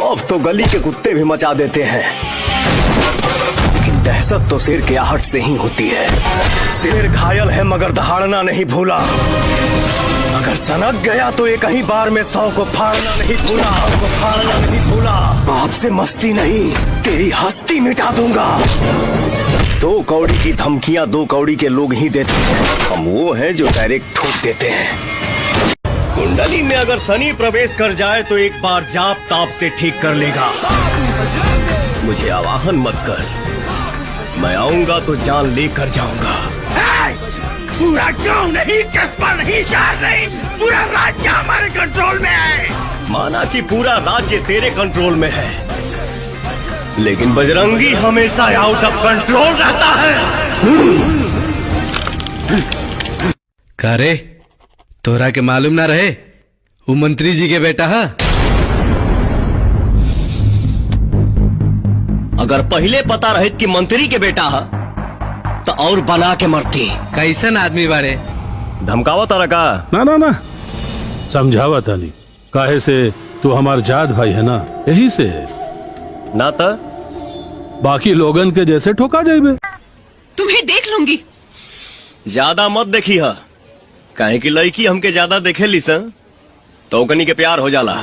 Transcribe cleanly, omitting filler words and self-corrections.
खौफ तो गली के कुत्ते भी मचा देते हैं, लेकिन दहशत तो शेर के आहट से ही होती है। शेर घायल है मगर दहाड़ना नहीं भूला। अगर सनक गया तो एक ही बार में 100 को फाड़ना नहीं भूला। बाप से मस्ती नहीं, तेरी हस्ती मिटा दूंगा। 2 कौड़ी की धमकियां 2 कौड़ी के लोग ही देते हैं। हम वो हैं जो डायरेक्ट ठोक देते हैं। कुंडली में अगर शनि प्रवेश कर जाए तो एक बार जाप ताप से ठीक कर लेगा। मुझे आवाहन मत कर, मैं आऊंगा तो जान लेकर जाऊंगा। पूरा गांव नहीं, कस्बा नहीं, शहर नहीं, पूरा राज्य हमारे कंट्रोल में है। माना कि पूरा राज्य तेरे कंट्रोल में है, लेकिन बजरंगी हमेशा आउट ऑफ कंट्रोल रहता है। का रे, तोरा के मालूम ना रहे वो मंत्री जी के बेटा है? अगर पहले पता रहे कि मंत्री के बेटा है तो और बना के मरती। कैसन आदमी बारे? धमकावा तारा का? ना समझावा था नहीं, काहे से तू हमार जात भाई है ना, यही से ना तो बाकी लोगन के जैसे ठोका जाइबे। तुम्हें देख लूंगी। ज्यादा मत देखी है, काहे कि लड़की हमके ज्यादा देखे ली सन तो ओकनी के प्यार हो जाला।